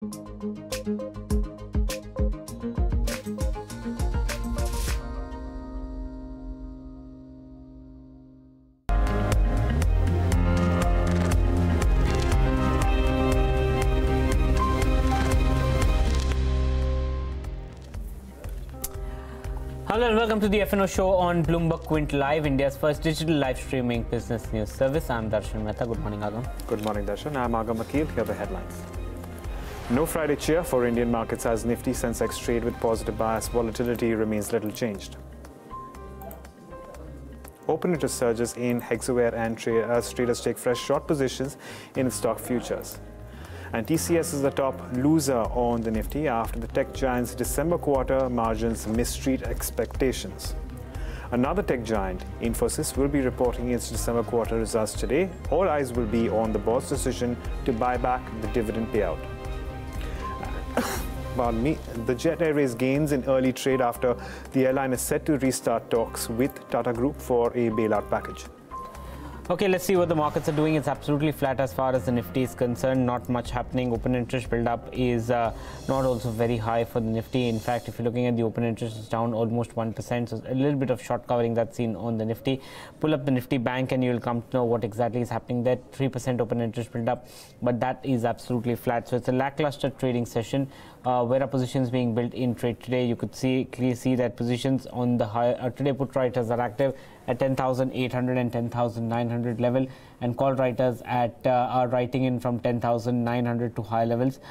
Hello and welcome to the F&O Show on Bloomberg Quint Live, India's first digital live streaming business news service. I'm Darshan Mehta. Good morning, Agam. Good morning, Darshan. I'm Agam Akil. Here are the headlines. No Friday cheer for Indian markets as Nifty Sensex trade with positive bias. Volatility remains little changed. Open interest surges in Hexaware and traders take fresh short positions in stock futures. And TCS is the top loser on the Nifty after the tech giant's December quarter margins misstreat expectations. Another tech giant, Infosys, will be reporting its December quarter results today. All eyes will be on the board's decision to buy back the dividend payout. Pardon me. The Jet Airways gains in early trade after the airline is set to restart talks with Tata Group for a bailout package. Okay, let's see what the markets are doing. It's absolutely flat as far as the Nifty is concerned. Not much happening. Open interest build-up is not also very high for the Nifty. In fact, if you're looking at the open interest, it's down almost 1%. So a little bit of short covering that's seen on the Nifty. Pull up the Nifty Bank and you'll come to know what exactly is happening there. 3% open interest build-up, but that is absolutely flat. So it's a lackluster trading session. Where are positions being built in trade today? You could clearly see that positions on the high today put writers are active at 10,800 and 10,900 level, and call writers are writing in from 10,900 to high levels.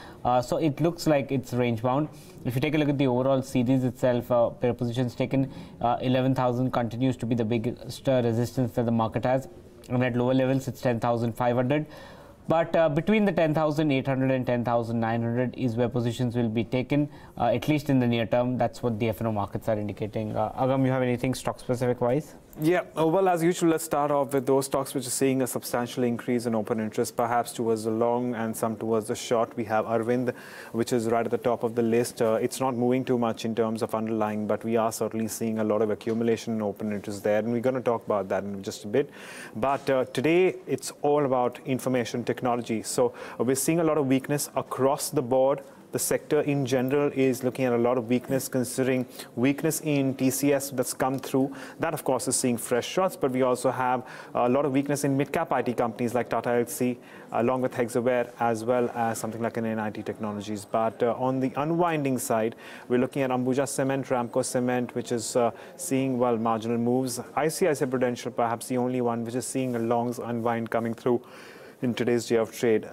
So it looks like it's range bound. If you take a look at the overall series itself, pair positions taken, 11,000 continues to be the biggest resistance that the market has, and at lower levels it's 10,500. But between the 10,800 and 10,900 is where positions will be taken, at least in the near term. That's what the F&O markets are indicating. Agam, you have anything stock specific wise? Yeah, well, as usual, let's start off with those stocks which are seeing a substantial increase in open interest, perhaps towards the long and some towards the short. We have Arvind, which is right at the top of the list. It's not moving too much in terms of underlying, but we are certainly seeing a lot of accumulation in open interest there, and we're going to talk about that in just a bit. But today, it's all about information technology. So we're seeing a lot of weakness across the board. The sector in general is looking at a lot of weakness, considering weakness in TCS that's come through. That, of course, is seeing fresh shots, but we also have a lot of weakness in mid-cap IT companies like Tata Elxsi, along with Hexaware, as well as something like an NIT Technologies. But on the unwinding side, we're looking at Ambuja Cement, Ramco Cement, which is seeing, well, marginal moves. ICICI Prudential, perhaps the only one which is seeing a long unwind coming through in today's day of trade.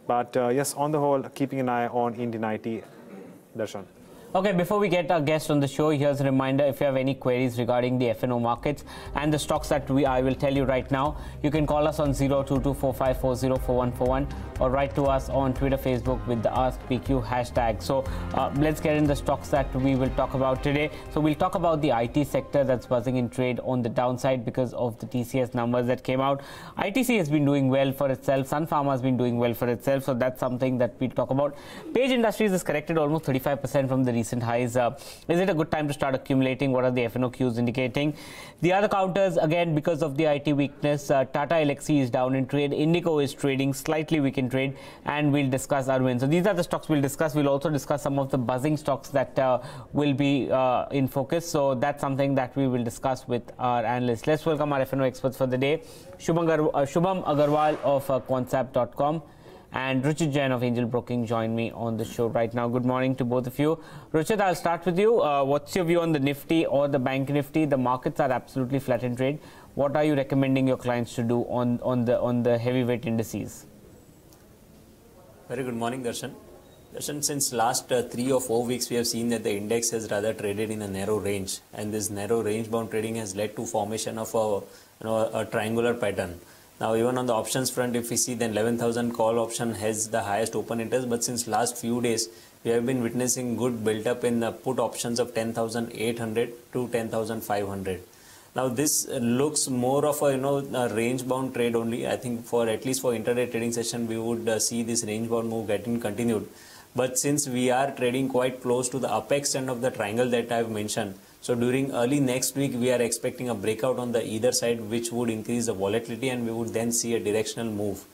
But yes, on the whole, keeping an eye on Indian IT. Darshan. Okay, before we get our guest on the show, here's a reminder: if you have any queries regarding the F&O markets and the stocks that I will tell you right now, you can call us on 02245404141 or write to us on Twitter, Facebook with the AskPQ hashtag. So let's get in the stocks that we will talk about today. So we'll talk about the IT sector that's buzzing in trade on the downside because of the TCS numbers that came out. ITC has been doing well for itself. Sun Pharma has been doing well for itself. So that's something that we'll talk about. Page Industries has corrected almost 35% from the recent highs. Is it a good time to start accumulating? What are the F&O Qs indicating? The other counters, again, because of the IT weakness, Tata Elxsi is down in trade. Indico is trading slightly weak in trade, and we'll discuss Arvind. So these are the stocks we'll discuss. We'll also discuss some of the buzzing stocks that will be in focus. So that's something that we will discuss with our analysts. Let's welcome our F&O experts for the day. Shubham Agarwal of Quantsap.com. and Ruchit Jain of Angel Broking join me on the show right now. Good morning to both of you. Ruchit, I'll start with you. What's your view on the Nifty or the Bank Nifty? The markets are absolutely flat in trade. What are you recommending your clients to do on the heavyweight indices? Very good morning, Darshan. Darshan, since last 3 or 4 weeks, we have seen that the index has rather traded in a narrow range, and this narrow range-bound trading has led to formation of a triangular pattern. Now, even on the options front, if we see, then 11,000 call option has the highest open interest, but since last few days, we have been witnessing good build-up in the put options of 10,800 to 10,500. Now, this looks more of a a range-bound trade only. I think for at least for intraday trading session, we would see this range-bound move getting continued. But since we are trading quite close to the apex end of the triangle that I have mentioned, so during early next week, we are expecting a breakout on the either side, which would increase the volatility, and we would then see a directional move.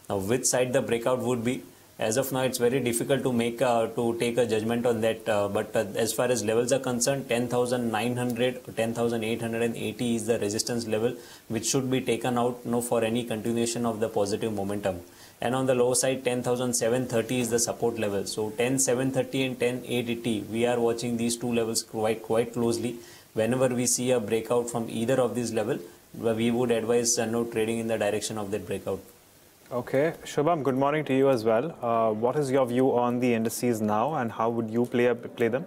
Now, which side the breakout would be, As of now, it's very difficult to make to take a judgment on that. But as far as levels are concerned, 10,900 or 10,880 is the resistance level, which should be taken out for any continuation of the positive momentum. And on the low side, 10,730 is the support level. So 10,730 and 10,880, we are watching these two levels quite closely. Whenever we see a breakout from either of these levels, we would advise trading in the direction of that breakout. Okay, Shubham, good morning to you as well. What is your view on the indices now, and how would you play them?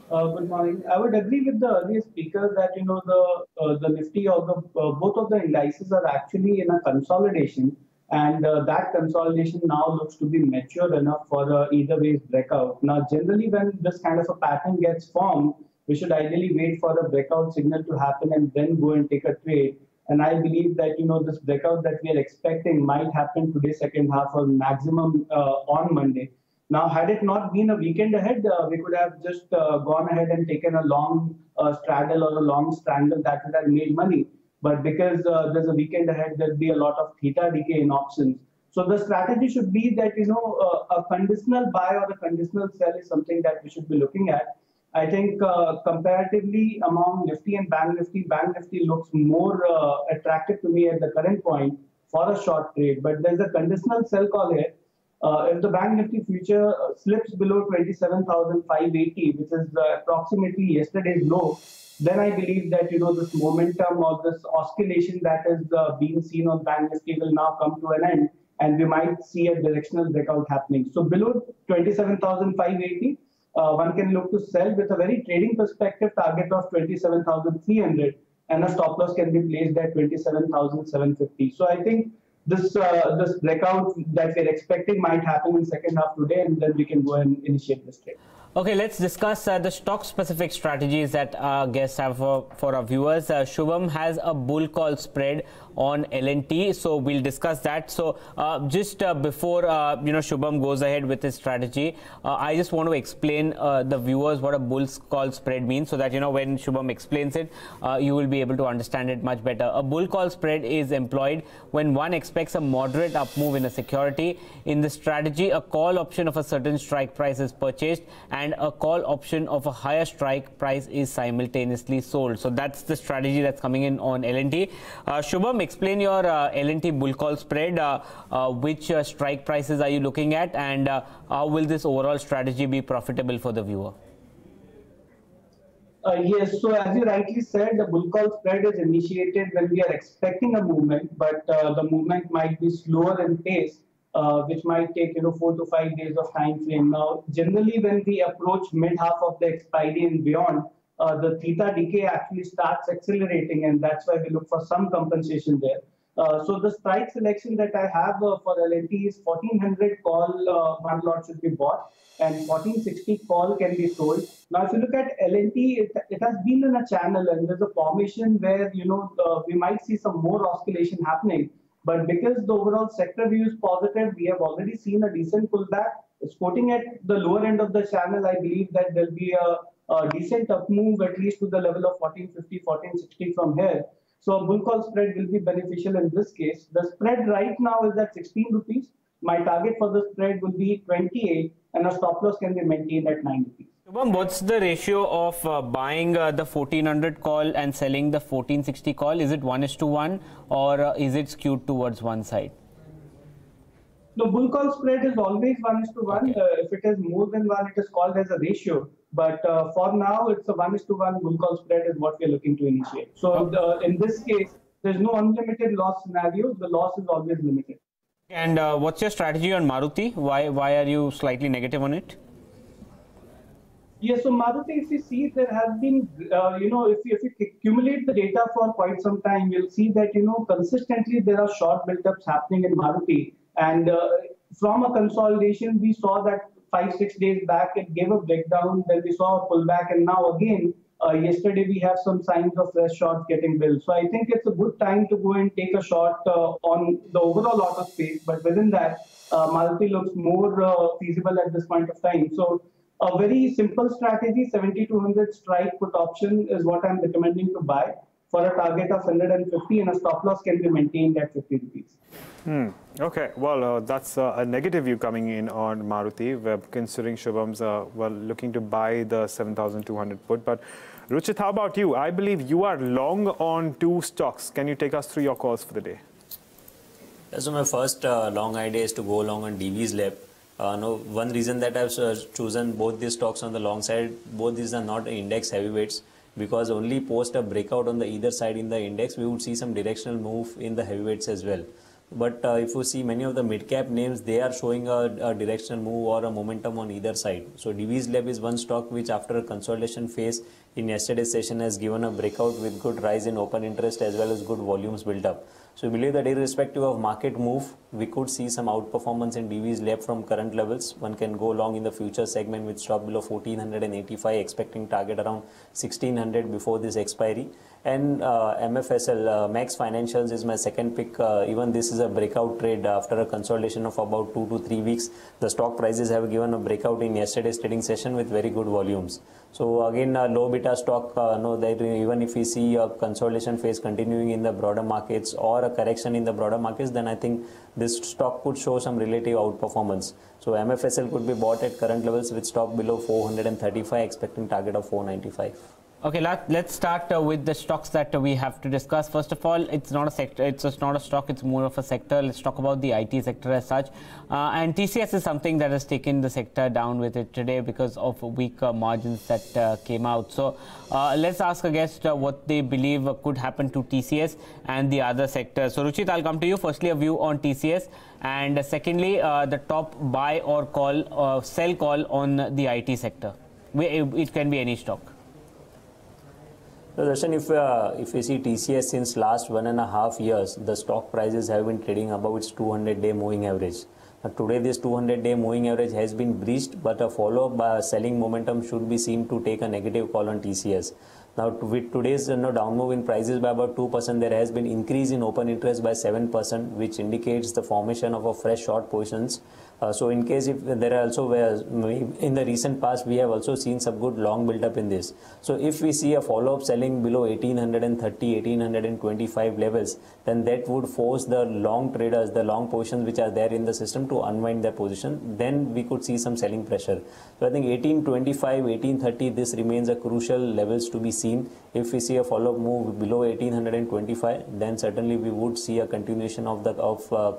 Good morning. I would agree with the earlier speaker that the Nifty or the both of the indices are actually in a consolidation, and that consolidation now looks to be mature enough for either way breakout. Now, generally, when this kind of a pattern gets formed, we should ideally wait for the breakout signal to happen and then go and take a trade. And I believe that this breakout that we are expecting might happen today, second half, or maximum on Monday. Now, had it not been a weekend ahead, we could have just gone ahead and taken a long straddle or a long strangle that would have made money. But because there's a weekend ahead, there'll be a lot of theta decay in options. So the strategy should be that a conditional buy or a conditional sell is something that we should be looking at. I think comparatively among Nifty and Bank Nifty looks more attractive to me at the current point for a short trade. But there's a conditional sell call here. If the Bank Nifty future slips below 27,580, which is approximately yesterday's low, then I believe that this momentum or this oscillation that is being seen on Bank Nifty will now come to an end, and we might see a directional breakout happening. So below 27,580. One can look to sell with a very trading perspective target of 27,300, and a stop loss can be placed at 27,750. So I think this breakout that we're expecting might happen in second half today, and then we can go and initiate this trade. Okay, let's discuss the stock-specific strategies that our guests have for our viewers. Shubham has a bull call spread on L&T, so we'll discuss that. So just before Shubham goes ahead with his strategy, I just want to explain the viewers what a bull call spread means, so that when Shubham explains it, you will be able to understand it much better. A bull call spread is employed when one expects a moderate up move in a security. In the strategy, a call option of a certain strike price is purchased, and a call option of a higher strike price is simultaneously sold. So that's the strategy that's coming in on L&T. Shubham, explain your L&T bull call spread. Which strike prices are you looking at, and how will this overall strategy be profitable for the viewer? Yes, so as you rightly said, the bull call spread is initiated when we are expecting a movement, but the movement might be slower in pace. Which might take 4 to 5 days of time frame. Now, generally, when we approach mid half of the expiry and beyond, the theta decay actually starts accelerating, and that's why we look for some compensation there. So the strike selection that I have for L&T is 1400 call one lot should be bought, and 1460 call can be sold. Now, if you look at L&T, it has been in a channel, and there's a formation where we might see some more oscillation happening. But because the overall sector view is positive, we have already seen a decent pullback. It's quoting at the lower end of the channel. I believe that there'll be a decent up move, at least to the level of 1450, 1460 from here. So a bull call spread will be beneficial in this case. The spread right now is at 16 rupees. My target for the spread will be 28, and a stop loss can be maintained at 9 rupees. Shubham, what's the ratio of buying the 1400 call and selling the 1460 call? Is it 1:1, or is it skewed towards one side? The bull call spread is always 1:1. Okay. If it is more than 1, it is called as a ratio. But for now, it's a 1:1 bull call spread is what we are looking to initiate. So in this case, there's no unlimited loss scenario. The loss is always limited. And what's your strategy on Maruti? Why are you slightly negative on it? Yes, so Maruti, if you see, there has been, if you accumulate the data for quite some time, you'll see that, consistently there are short build-ups happening in Maruti. And from a consolidation, we saw that 5-6 days back, it gave a breakdown, then we saw a pullback, and now again, yesterday we have some signs of fresh shorts getting built. So I think it's a good time to go and take a short on the overall auto space, but within that, Maruti looks more feasible at this point of time. So a very simple strategy, 7200 strike put option is what I'm recommending to buy. for a target of 150, and a stop loss can be maintained at 50 rupees. Okay, well, that's a negative view coming in on Maruti. We're considering Shubham's looking to buy the 7,200 put. But Ruchit, how about you? I believe you are long on two stocks. Can you take us through your calls for the day? So my first long idea is to go long on DV's lab. One reason that I've chosen both these stocks on the long side, both these are not index heavyweights, because only post a breakout on the either side in the index, we would see some directional move in the heavyweights as well. But if you see many of the mid-cap names, they are showing a directional move or a momentum on either side. So DV's Lab is one stock which after a consolidation phase in yesterday's session has given a breakout with good rise in open interest as well as good volumes built up. So we believe that irrespective of market move, we could see some outperformance in DV's Lab from current levels. One can go long in the future segment with stop below 1485, expecting target around 1600 before this expiry. And MFSL, Max Financials is my second pick. Even this is a breakout trade after a consolidation of about 2 to 3 weeks. The stock prices have given a breakout in yesterday's trading session with very good volumes. So again, low beta stock, that even if we see a consolidation phase continuing in the broader markets or a correction in the broader markets, then I think this stock could show some relative outperformance. So MFSL could be bought at current levels with stock below 435, expecting target of 495. Okay, let's start with the stocks that we have to discuss. First of all, it's not a sector, it's just not a stock, it's more of a sector. Let's talk about the IT sector as such. And TCS is something that has taken the sector down with it today because of weak margins that came out. So let's ask a guest what they believe could happen to TCS and the other sectors. So Ruchit, I'll come to you. Firstly, a view on TCS, and secondly, the top buy or call, sell call on the IT sector. It can be any stock. So Darshan, if we see TCS since last 1.5 years, the stock prices have been trading above its 200-day moving average. Now, today this 200-day moving average has been breached, but a follow-up selling momentum should be seen to take a negative call on TCS. Now with today's down move in prices by about 2%, there has been increase in open interest by 7%, which indicates the formation of a fresh short positions. So in case if there are also in the recent past, we have also seen some good long build up in this. So if we see a follow-up selling below 1830, 1825 levels, then that would force the long traders, the long positions which are there in the system to unwind their position. Then we could see some selling pressure. So I think 1825, 1830, this remains a crucial levels to be seen. If we see a follow-up move below 1825, then certainly we would see a continuation of the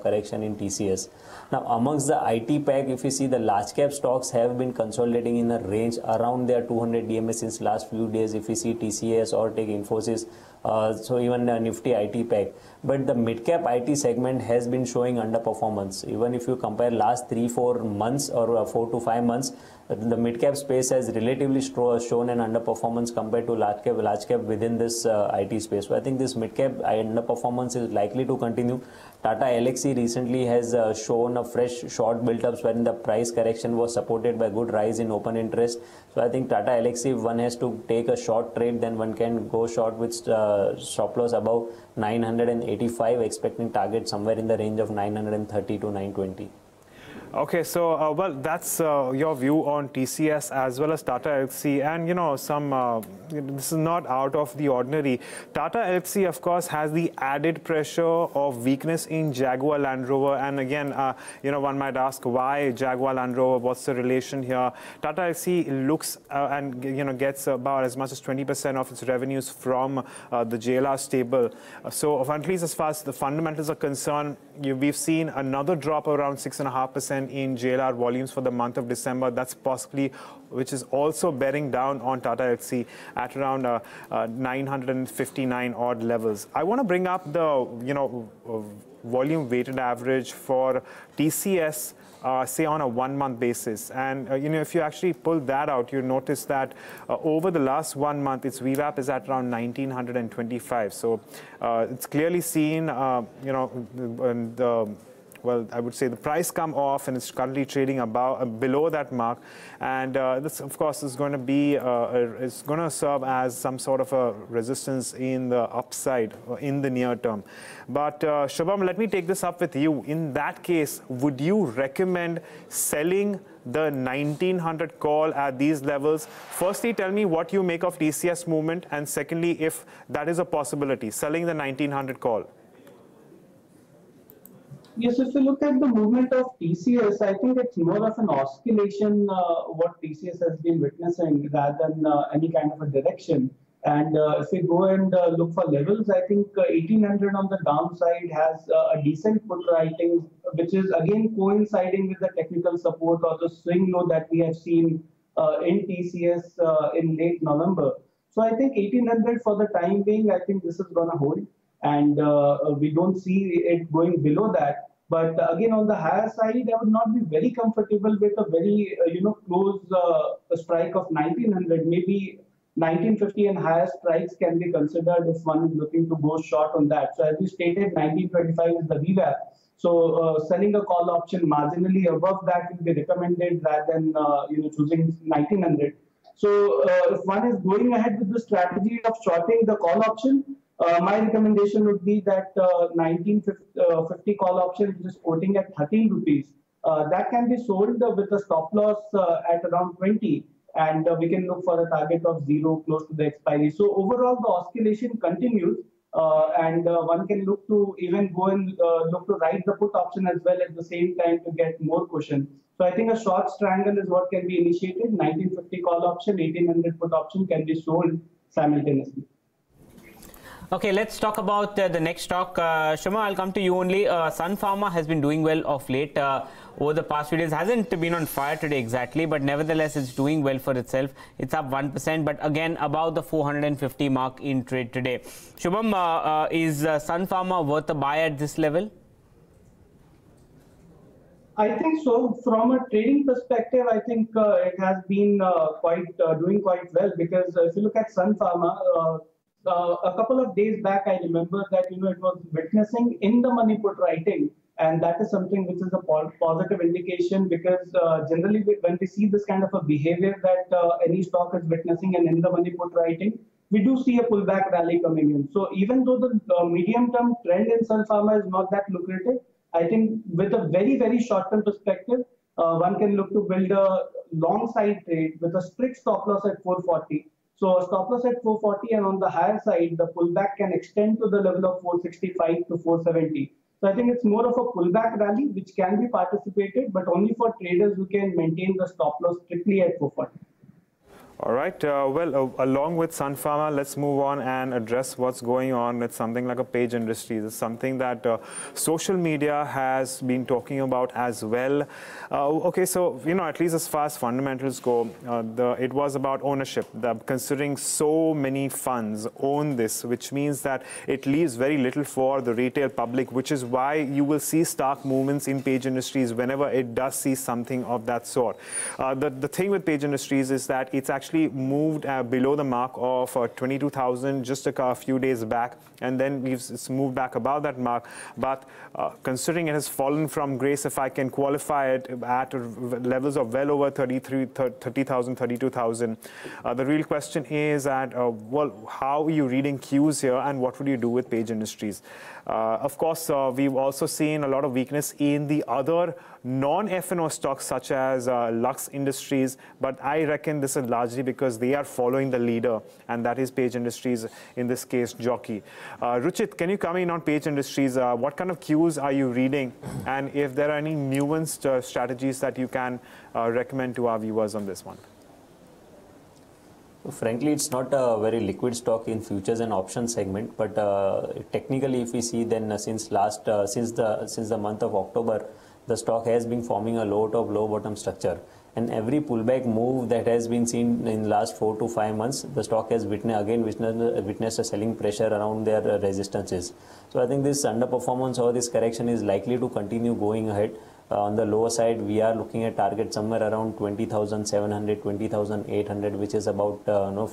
correction in TCS. Now amongst the IT pack, if you see the large cap stocks have been consolidating in a range around their 200 DMA since last few days. If you see TCS or take Infosys, so even Nifty IT pack. But the mid cap IT segment has been showing underperformance. Even if you compare last 3-4 months or 4 to 5 months, the mid cap space has relatively shown an underperformance compared to large cap within this IT space. So I think this mid cap underperformance is likely to continue. Tata Elxsi recently has shown a fresh short build-ups wherein the price correction was supported by good rise in open interest. So I think Tata Elxsi, if one has to take a short trade, then one can go short with stop loss above 985, expecting target somewhere in the range of 930 to 920. Okay, so well, that's your view on TCS as well as Tata Elxsi, and this is not out of the ordinary. Tata Elxsi, of course, has the added pressure of weakness in Jaguar Land Rover, and again, one might ask why Jaguar Land Rover. What's the relation here? Tata Elxsi looks and gets about as much as 20% of its revenues from the JLR stable. So, at least as far as the fundamentals are concerned, we've seen another drop around 6.5% in JLR volumes for the month of December. That's possibly, which is also bearing down on Tata Elxsi at around 959 odd levels. I want to bring up the volume weighted average for TCS, say on a 1 month basis, and if you actually pull that out, you notice that over the last 1 month, its VWAP is at around 1925. So it's clearly seen, the well, I would say the price come off, and it's currently trading below that mark. And this, of course, is going to be is going to serve as some sort of a resistance in the upside in the near term. But Shubham, let me take this up with you. In that case, would you recommend selling the 1900 call at these levels? Firstly, tell me what you make of TCS movement, and secondly, if that is a possibility, selling the 1900 call. Yes, if you look at the movement of TCS, I think it's more of an oscillation, what TCS has been witnessing, rather than any kind of a direction. And if we go and look for levels, I think 1800 on the downside has a decent put writing, which is again coinciding with the technical support or the swing low that we have seen in TCS in late November. So I think 1800 for the time being, I think this is going to hold, and we don't see it going below that. But again, on the higher side, I would not be very comfortable with a very close strike of 1900, maybe 1950 and higher strikes can be considered if one is looking to go short on that. So as we stated, 1925 is the VWAP. So selling a call option marginally above that will be recommended rather than choosing 1900. So if one is going ahead with the strategy of shorting the call option, my recommendation would be that 1950 call option, which is quoting at 13 rupees, that can be sold with a stop loss at around 20. And we can look for a target of 0 close to the expiry. So overall, the oscillation continues, and one can look to even go and look to write the put option as well at the same time to get more cushion. So I think a short strangle is what can be initiated. 1950 call option, 1800 put option can be sold simultaneously. Okay, let's talk about the next stock. Shubham, I'll come to you only. Sun Pharma has been doing well of late over the past few days. Hasn't been on fire today exactly, but nevertheless, it's doing well for itself. It's up 1%, but again, above the 450 mark in trade today. Shubham, is Sun Pharma worth a buy at this level? I think so. From a trading perspective, I think it has been doing quite well, because if you look at Sun Pharma, a couple of days back, I remember that it was witnessing in the money put writing, and that is something which is a positive indication, because generally when we see this kind of a behavior that any stock is witnessing and in the money put writing, we do see a pullback rally coming in. So even though the medium-term trend in Sun Pharma is not that lucrative, I think with a very, very short-term perspective, one can look to build a long side trade with a strict stop loss at 440. So a stop loss at 440, and on the higher side, the pullback can extend to the level of 465 to 470. So I think it's more of a pullback rally which can be participated, but only for traders who can maintain the stop loss strictly at 440. All right. Along with Sun Pharma, let's move on and address what's going on with something like a Page Industries. It's something that social media has been talking about as well. Okay, so at least as far as fundamentals go, it was about ownership. Considering so many funds own this, which means that it leaves very little for the retail public, which is why you will see stark movements in Page Industries whenever it does see something of that sort. The thing with Page Industries is that it's actually moved below the mark of 22,000 just a few days back, and then it's moved back above that mark. But considering it has fallen from grace, if I can qualify it at levels of well over 30,000, 32,000, the real question is that, well, how are you reading cues here, and what would you do with Page Industries? Of course, we've also seen a lot of weakness in the other non-F&O stocks such as Lux Industries, but I reckon this is largely because they are following the leader, and that is Page Industries, in this case, Jockey. Ruchit, can you come in on Page Industries? What kind of cues are you reading, and if there are any nuanced strategies that you can recommend to our viewers on this one? Frankly, it's not a very liquid stock in futures and options segment, but technically, if we see, then since the month of October, the stock has been forming a low top, low bottom structure. And every pullback move that has been seen in last 4 to 5 months, the stock has witnessed a selling pressure around their resistances. So I think this underperformance or this correction is likely to continue going ahead. On the lower side, we are looking at target somewhere around 20,700, 20,800, which is about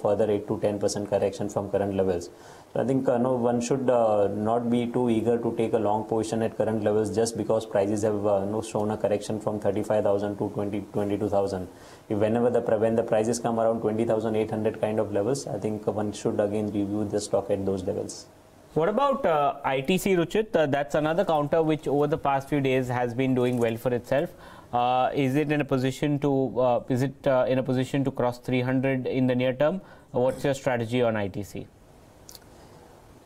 further 8 to 10% correction from current levels. So I think one should not be too eager to take a long position at current levels just because prices have shown a correction from 35,000 to 22,000. When the prices come around 20,800 kind of levels, I think one should again review the stock at those levels. What about ITC, Ruchit? That's another counter which over the past few days has been doing well for itself. Is it in a position to cross 300 in the near term? What's your strategy on ITC?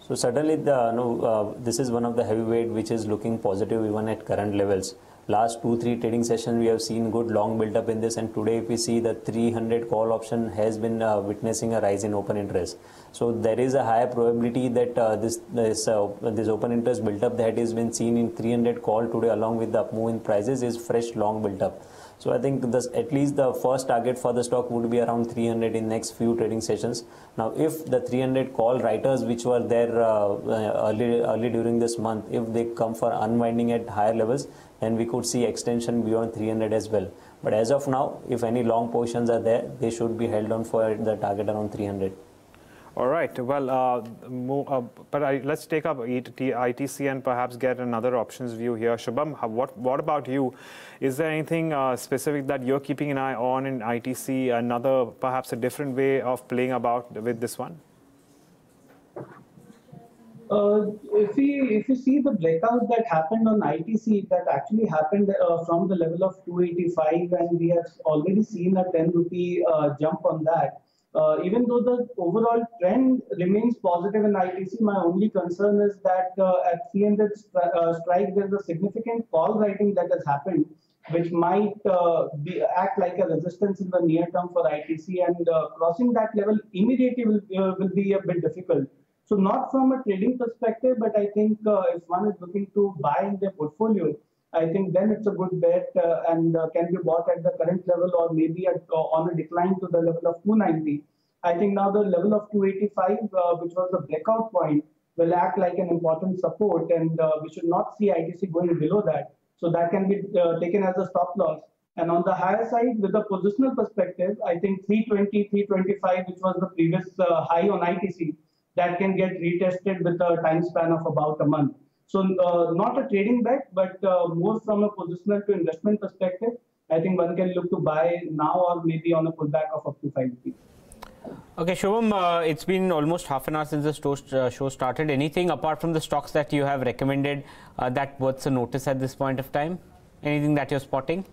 So certainly this is one of the heavyweight which is looking positive even at current levels. Last 2-3 trading sessions we have seen good long build up in this, and today if we see the 300 call option has been witnessing a rise in open interest. So there is a high probability that this open interest build up that has been seen in 300 call today along with the up move in prices is fresh long build up. So I think at least the first target for the stock would be around 300 in next few trading sessions. Now, if the 300 call writers which were there early during this month, if they come for unwinding at higher levels, then we could see extension beyond 300 as well. But as of now, if any long positions are there, they should be held on for the target around 300. All right. Well, let's take up ITC and perhaps get another options view here. Shubham, what about you? Is there anything specific that you're keeping an eye on in ITC? Another, perhaps a different way of playing about with this one? If you see the breakout that happened on ITC, that actually happened from the level of 285, and we have already seen a 10 rupee jump on that. Even though the overall trend remains positive in ITC, my only concern is that at 300 strike, there's a significant call writing that has happened, which might act like a resistance in the near term for ITC, and crossing that level immediately will be a bit difficult. So not from a trading perspective, but I think if one is looking to buy in their portfolio, I think then it's a good bet and can be bought at the current level or maybe on a decline to the level of 290. I think now the level of 285, which was the breakout point, will act like an important support, and we should not see ITC going below that. So that can be taken as a stop loss. And on the higher side, with the positional perspective, I think 320, 325, which was the previous high on ITC, that can get retested with a time span of about a month. So not a trading bet, but more from a positional to investment perspective, I think one can look to buy now or maybe on a pullback of up to 5 rupees. Okay, Shubham, it's been almost half an hour since the show started. Anything apart from the stocks that you have recommended that worth a notice at this point of time? Anything that you're spotting?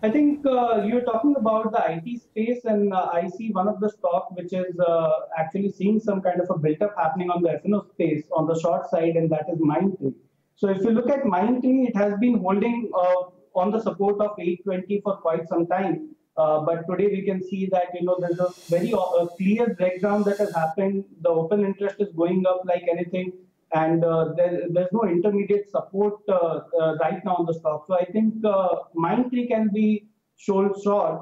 I think you're talking about the IT space, and I see one of the stock which is actually seeing some kind of a build-up happening on the F&O space on the short side, and that is Mindtree. So if you look at Mindtree, it has been holding on the support of 820 for quite some time. But today we can see that there's a very clear breakdown that has happened. The open interest is going up like anything, and there's no intermediate support right now on the stock. So I think Mindtree can be sold short.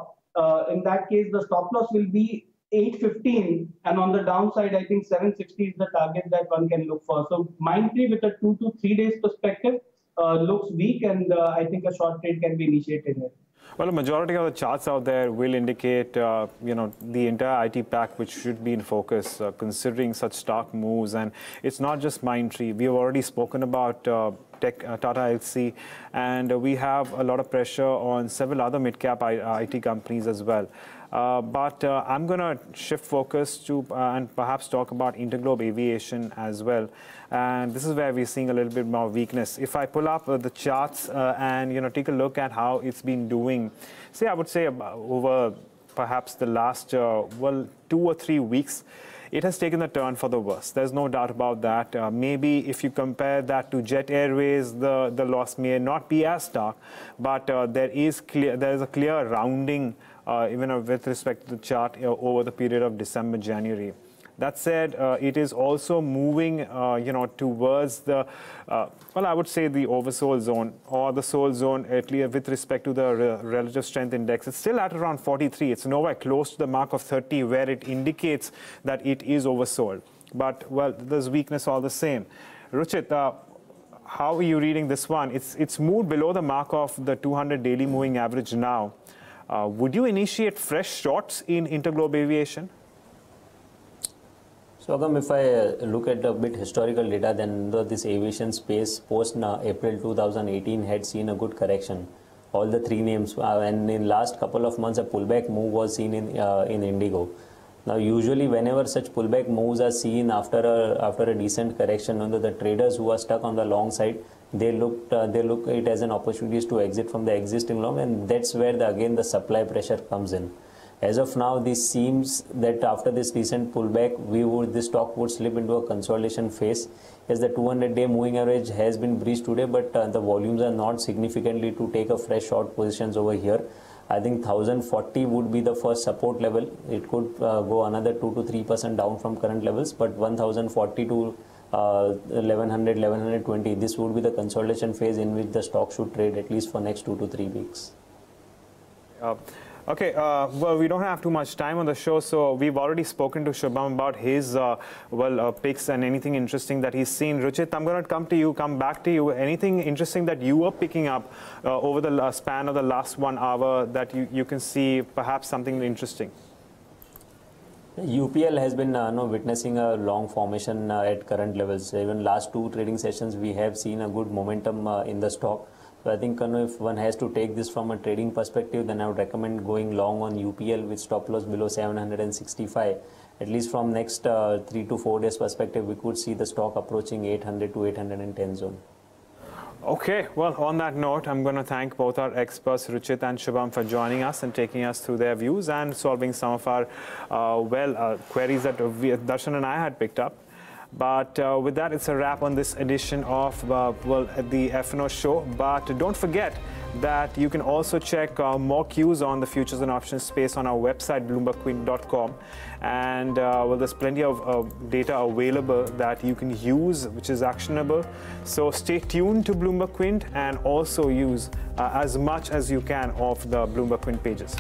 In that case, the stop loss will be 815, and on the downside, I think 760 is the target that one can look for. So Mindtree with a 2 to 3 days perspective looks weak, and I think a short trade can be initiated here. Well, a majority of the charts out there will indicate, the entire IT pack, which should be in focus, considering such stark moves. And it's not just Mindtree. We have already spoken about Tata Elxsi, and we have a lot of pressure on several other mid-cap IT companies as well. But I'm going to shift focus to and perhaps talk about Interglobe Aviation as well. And this is where we're seeing a little bit more weakness. If I pull up the charts and take a look at how it's been doing, I would say over perhaps the last 2 or 3 weeks, it has taken a turn for the worse. There's no doubt about that. Maybe if you compare that to Jet Airways, the loss may not be as stark, but there is a clear rounding even with respect to the chart over the period of December, January. That said, it is also moving, towards the, I would say the oversold zone or the sold zone, at least with respect to the relative strength index. It's still at around 43. It's nowhere close to the mark of 30 where it indicates that it is oversold. But, well, there's weakness all the same. Ruchit, how are you reading this one? It's moved below the mark of the 200 daily moving average now. Would you initiate fresh shorts in Interglobe Aviation? So Agam, if I look at a bit historical data, then this aviation space post April 2018 had seen a good correction. All the three names, and in last couple of months, a pullback move was seen in Indigo. Now, usually, whenever such pullback moves are seen after a decent correction, the traders who are stuck on the long side, they look it as an opportunity to exit from the existing long, and that's where again the supply pressure comes in. As of now, this seems that after this recent pullback, this stock would slip into a consolidation phase, as the 200-day moving average has been breached today, but the volumes are not significantly to take a fresh short positions over here. I think 1040 would be the first support level. It could go another 2 to 3% down from current levels, but 1040 to 1100, 1120, this would be the consolidation phase in which the stock should trade at least for next 2 to 3 weeks. Okay, well, we don't have too much time on the show, so we've already spoken to Shubham about his picks and anything interesting that he's seen. Ruchit, I'm going to come back to you. Anything interesting that you were picking up over the span of the last 1 hour that you can see, perhaps something interesting? UPL has been witnessing a long formation at current levels. Even last 2 trading sessions, we have seen a good momentum in the stock. So I think if one has to take this from a trading perspective, then I would recommend going long on UPL with stop loss below 765. At least from next 3 to 4 days perspective, we could see the stock approaching 800 to 810 zone. Okay, well, on that note, I'm going to thank both our experts, Ruchit and Shubham, for joining us and taking us through their views and solving some of our queries that Darshan and I had picked up. But with that, it's a wrap on this edition of the F&O Show. But don't forget that you can also check more cues on the futures and options space on our website, bloombergquint.com. And there's plenty of data available that you can use, which is actionable. So stay tuned to Bloomberg Quint and also use as much as you can of the Bloomberg Quint pages.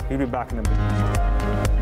We'll be back in a bit.